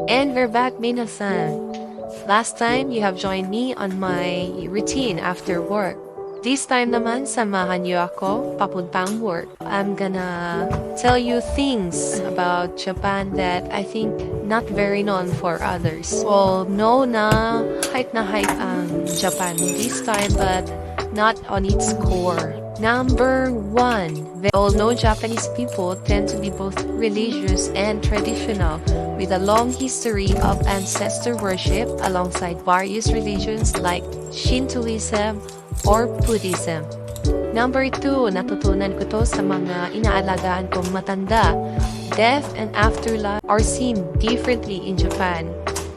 And we're back, minasan. Last time, you have joined me on my routine after work. This time naman, samahan niyo ako papuntang work. I'm gonna tell you things about Japan that I think not very known for others. Well, know na hype ang Japan this time, but not on its core. Number one, we all know Japanese people tend to be both religious and traditional, with a long history of ancestor worship alongside various religions like Shintoism or Buddhism. Number two, natutunan ko to sa mga inaalagaan kong matanda. Death and afterlife are seen differently in Japan.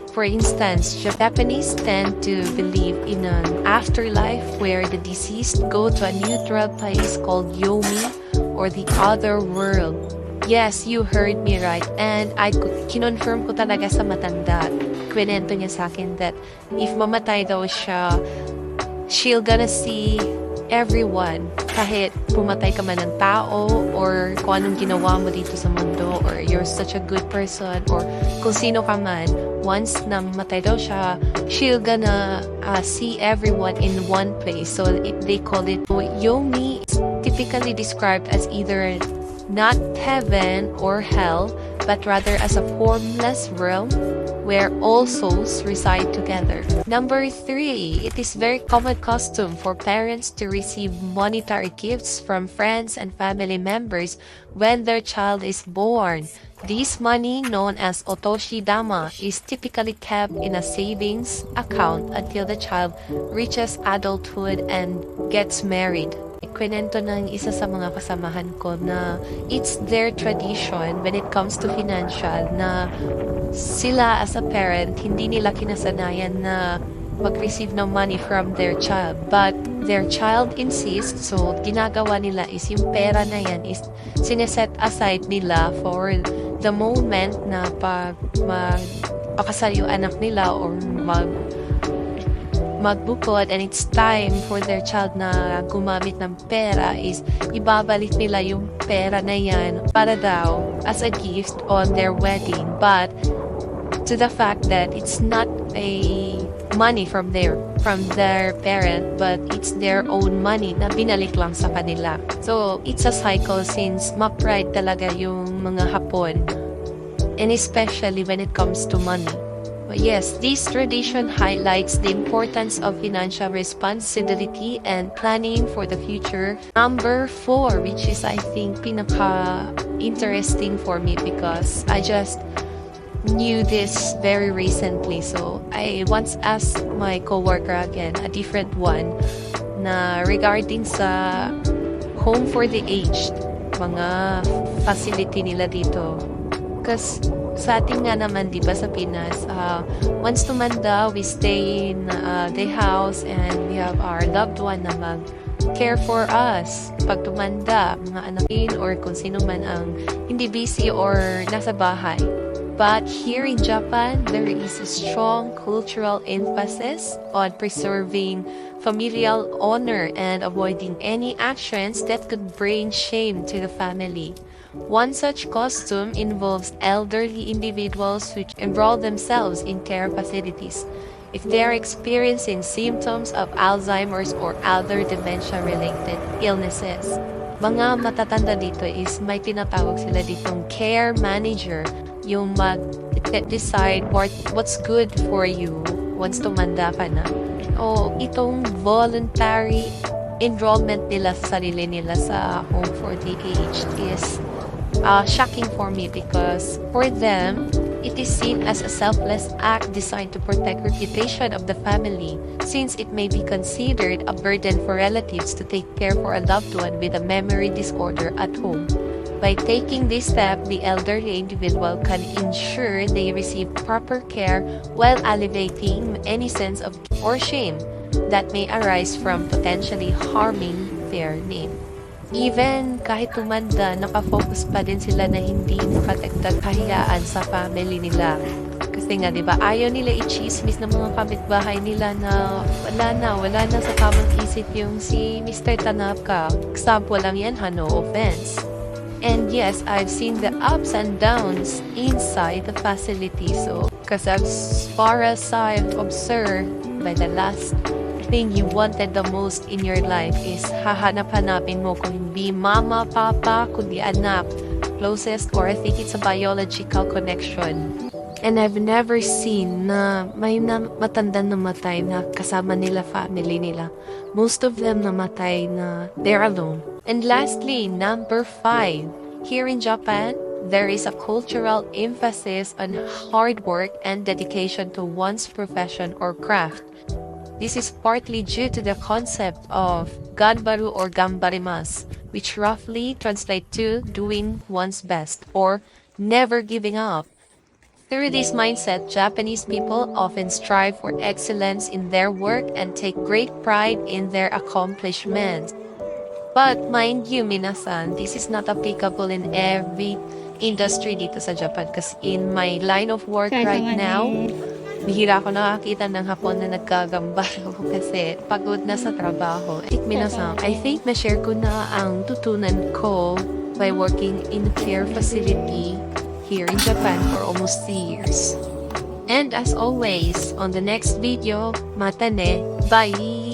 For instance, Japanese tend to believe in an afterlife where the deceased go to a neutral place called yomi or the other world. Yes, you heard me right. And kinonfirm ko talaga sa matanda. Kwento niya sa akin that if mamatay daw siya, she'll gonna see everyone. Kahit pumatay ka man ng tao or kung anong ginawa mo dito sa mundo or you're such a good person or kung sino ka man, once na matay daw siya, she'll gonna see everyone in one place. So they call it yomi. It's typically described as either not heaven or hell, but rather as a formless realm where all souls reside together. Number three, it is very common custom for parents to receive monetary gifts from friends and family members when their child is born. This money, known as otoshi dama, is typically kept in a savings account until the child reaches adulthood and gets married. Kwento ng isa sa mga kasamahan ko na it's their tradition when it comes to financial na sila as a parent, hindi nila kinasanayan na mag-receive ng money from their child. But their child insists, so ginagawa nila is yung pera na yan is sineset aside nila for the moment na pag magpakasal yung anak nila or magbukod and it's time for their child na gumamit ng pera is ibabalik nila yung pera na yan para daw as a gift on their wedding. But to the fact that it's not a money from their parent, but it's their own money na binalik lang sa kanila. So it's a cycle since ma-pride talaga yung mga Hapon, and especially when it comes to money. But yes, this tradition highlights the importance of financial responsibility and planning for the future. Number four, which is I think pinaka-interesting for me because I just knew this very recently. So I once asked my coworker again, a different one, na regarding sa home for the aged, mga facility nila dito. Because sa atin nga naman, di ba, sa Pinas, once tumanda, we stay in the house and we have our loved one na mag-care for us. Pag tumanda, mga anakin or kung sino man ang hindi busy or nasa bahay. But here in Japan, there is a strong cultural emphasis on preserving familial honor and avoiding any actions that could bring shame to the family. One such custom involves elderly individuals who enroll themselves in care facilities if they are experiencing symptoms of Alzheimer's or other dementia-related illnesses. Mga matatanda dito is may tinatawag sila ditong care manager, yung mag-decide what's good for you once tumanda ka na. O itong voluntary enrollment nila sa sarili nila sa home for the aged is shocking for me because for them, it is seen as a selfless act designed to protect reputation of the family since it may be considered a burden for relatives to take care for a loved one with a memory disorder at home. By taking this step, the elderly individual can ensure they receive proper care while alleviating any sense of guilt or shame that may arise from potentially harming their name. Even kahit tumanda, nakafocus pa din sila na hindi nakatagdag kahiyaan sa family nila. Kasi nga, di ba, ayaw nila i-chismis ng mga kapitbahay nila na wala na sa tamang isip yung si Mr. Tanaka. Example lang yan ha, no offense. And yes, I've seen the ups and downs inside the facility. So, Because as far as I've observed, by the last thing you wanted the most in your life is hahanap-hanapin mo kung hindi mama, papa, kundi anak, closest, or I think it's a biological connection. And I've never seen na may matanda namatay na kasama nila family nila. Most of them namatay na they're alone. And lastly, number 5. Here in Japan, there is a cultural emphasis on hard work and dedication to one's profession or craft. This is partly due to the concept of ganbaru or gambarimasu, which roughly translate to doing one's best or never giving up. Through this mindset, Japanese people often strive for excellence in their work and take great pride in their accomplishments. But mind you, minasan, this is not applicable in every industry dito sa Japan. Kasi in my line of work right now, bihira ako nakakita ng Hapon na nagkagambaro kasi pagod na sa trabaho. Minasan, I think na-share ko na ang tutunan ko by working in a care facility here in Japan for almost 3 years. And as always, on the next video, mata ne, bye!